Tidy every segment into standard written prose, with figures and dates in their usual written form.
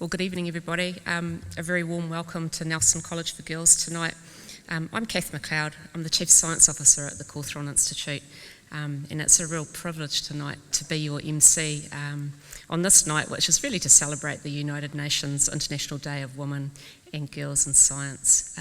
Well, good evening, everybody. A very warm welcome to Nelson College for Girls tonight. I'm Cath McLeod. I'm the Chief Science Officer at the Cawthron Institute, and it's a real privilege tonight to be your MC on this night, which is really to celebrate the United Nations International Day of Women and Girls in Science.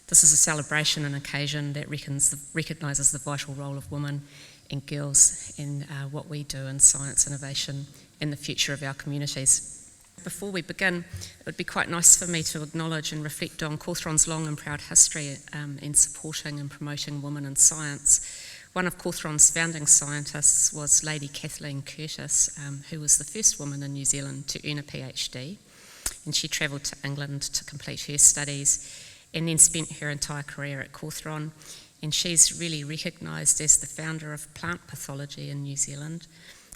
This is a celebration and occasion that recognises the vital role of women and girls in what we do in science innovation and the future of our communities. Before we begin, it would be quite nice for me to acknowledge and reflect on Cawthron's long and proud history in supporting and promoting women in science. One of Cawthron's founding scientists was Lady Kathleen Curtis, who was the first woman in New Zealand to earn a PhD, and she travelled to England to complete her studies and then spent her entire career at Cawthron, and she's really recognised as the founder of plant pathology in New Zealand.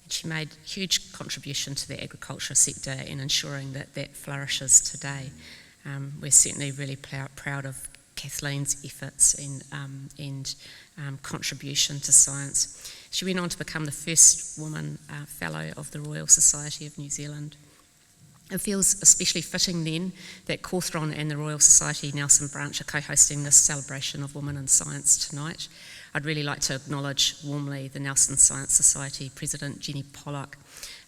She made a huge contribution to the agriculture sector in ensuring that that flourishes today. We're certainly really proud of Kathleen's efforts and contribution to science. She went on to become the first woman fellow of the Royal Society of New Zealand. It feels especially fitting then that Cawthron and the Royal Society Nelson branch are co-hosting this celebration of women in science tonight. I'd really like to acknowledge warmly the Nelson Science Society President Jenny Pollock,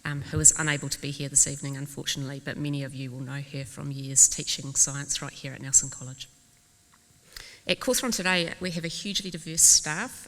who is unable to be here this evening unfortunately, but many of you will know her from years teaching science right here at Nelson College. At Cawthron today, we have a hugely diverse staff.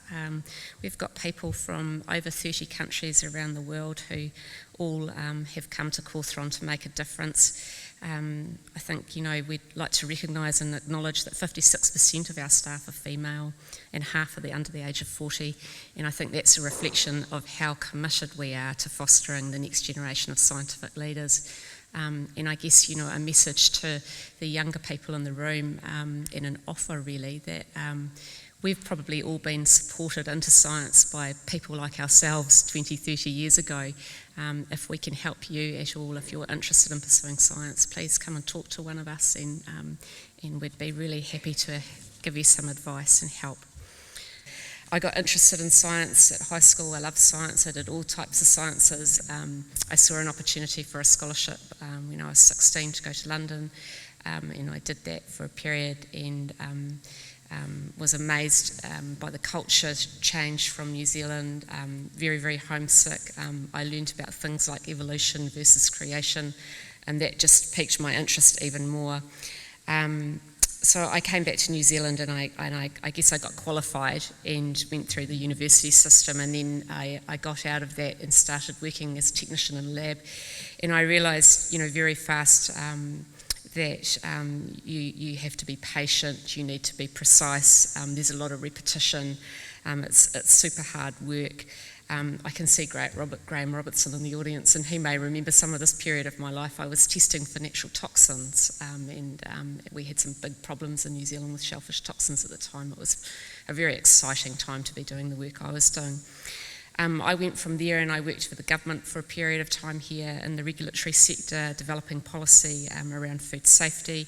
We've got people from over 30 countries around the world who all have come to Cawthron to make a difference. I think, we'd like to recognise and acknowledge that 56% of our staff are female and half are under the age of 40, and I think that's a reflection of how committed we are to fostering the next generation of scientific leaders. And I guess, a message to the younger people in the room and an offer really that we've probably all been supported into science by people like ourselves 20, 30 years ago. If we can help you at all, if you're interested in pursuing science, please come and talk to one of us and we'd be really happy to give you some advice and help. I got interested in science at high school. I loved science. I did all types of sciences. I saw an opportunity for a scholarship when I was 16 to go to London, and I did that for a period and was amazed by the culture change from New Zealand, very, very homesick. I learned about things like evolution versus creation, and that just piqued my interest even more. So I came back to New Zealand and I guess I got qualified and went through the university system, and then I got out of that and started working as a technician in a lab, and I realised very fast that you have to be patient, you need to be precise, there's a lot of repetition, it's super hard work. I can see Graham Robertson in the audience, and he may remember some of this period of my life. I was testing for natural toxins, and we had some big problems in New Zealand with shellfish toxins at the time. It was a very exciting time to be doing the work I was doing. I went from there and I worked for the government for a period of time here in the regulatory sector, developing policy around food safety.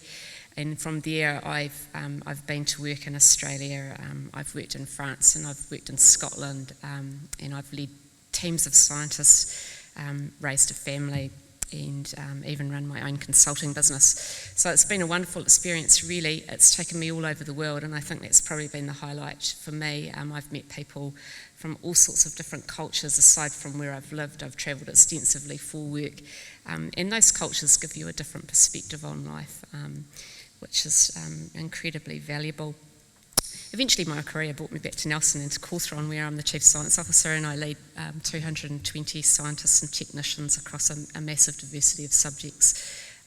And from there, I've been to work in Australia, I've worked in France, and I've worked in Scotland, and I've led teams of scientists, raised a family, and even run my own consulting business. So it's been a wonderful experience, really. It's taken me all over the world, and I think that's probably been the highlight for me. I've met people from all sorts of different cultures. Aside from where I've lived, I've travelled extensively for work, and those cultures give you a different perspective on life, which is incredibly valuable. Eventually my career brought me back to Nelson and to Cawthron, where I'm the Chief Science Officer, and I lead 220 scientists and technicians across a massive diversity of subjects: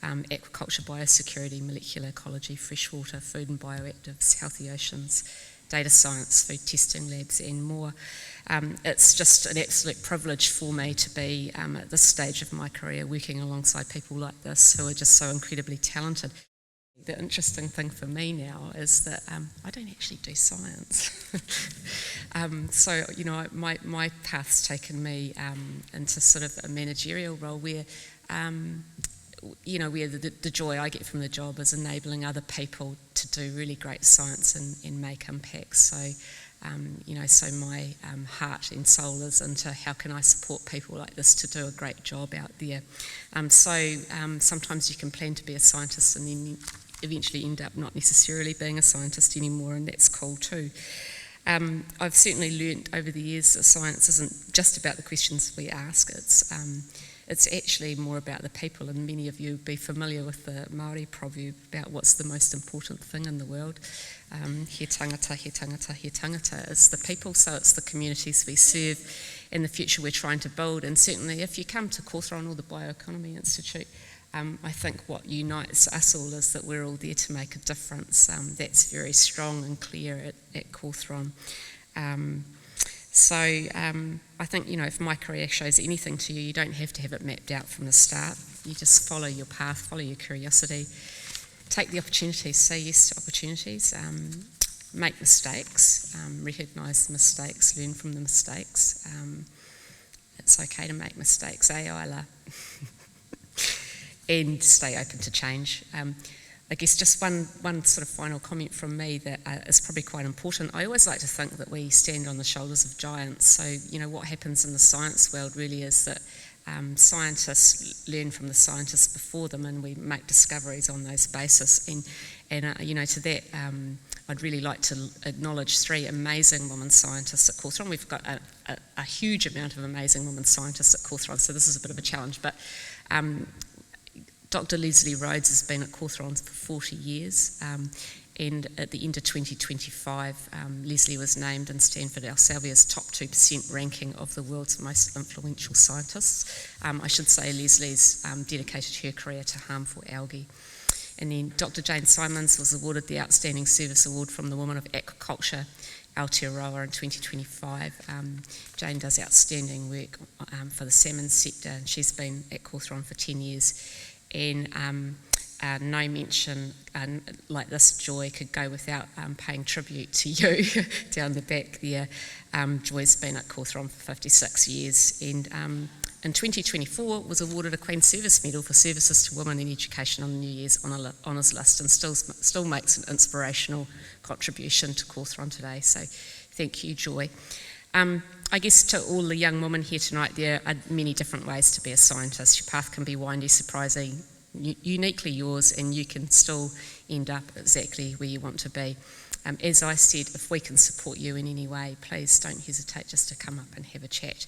aquaculture, biosecurity, molecular ecology, freshwater, food and bioactives, healthy oceans, data science, food testing labs and more. It's just an absolute privilege for me to be at this stage of my career working alongside people like this who are just so incredibly talented. The interesting thing for me now is that I don't actually do science. So, my path's taken me into sort of a managerial role where, where the joy I get from the job is enabling other people to do really great science and make impacts. So So my heart and soul is into how can I support people like this to do a great job out there. Sometimes you can plan to be a scientist and then eventually end up not necessarily being a scientist anymore, and that's cool too. I've certainly learnt over the years that science isn't just about the questions we ask, it's actually more about the people, and many of you will be familiar with the Māori proverb about what's the most important thing in the world. He tangata, he tangata, he tangata. It's the people, so it's the communities we serve and the future we're trying to build. And certainly if you come to Cawthron or the Bioeconomy Institute, I think what unites us all is that we're all there to make a difference. That's very strong and clear at Cawthron. I think, if my career shows anything to you, you don't have to have it mapped out from the start. You just follow your path, follow your curiosity, take the opportunities, say yes to opportunities, make mistakes, recognise the mistakes, learn from the mistakes. It's okay to make mistakes, Isla? And stay open to change. I guess just one sort of final comment from me that is probably quite important. I always like to think that we stand on the shoulders of giants. So, what happens in the science world really is that scientists learn from the scientists before them, and we make discoveries on those basis. And to that, I'd really like to acknowledge 3 amazing women scientists at Cawthron. We've got a huge amount of amazing women scientists at Cawthron, so this is a bit of a challenge. But Dr. Leslie Rhodes has been at Cawthron for 40 years, and at the end of 2025, Leslie was named in Stanford Elsevier's top 2% ranking of the world's most influential scientists. I should say Leslie's dedicated her career to harmful algae. And then Dr. Jane Simons was awarded the Outstanding Service Award from the Women of Aquaculture, Aotearoa, in 2025. Jane does outstanding work for the salmon sector, and she's been at Cawthron for 10 years. And no mention like this, Joy, could go without paying tribute to you down the back there. Joy's been at Cawthron for 56 years, and in 2024 was awarded a Queen's Service Medal for services to women in education on the New Year's Honours List, and still makes an inspirational contribution to Cawthron today. So thank you, Joy. I guess to all the young women here tonight, there are many different ways to be a scientist. Your path can be windy, surprising, uniquely yours, and you can still end up exactly where you want to be. As I said, if we can support you in any way, please don't hesitate just to come up and have a chat.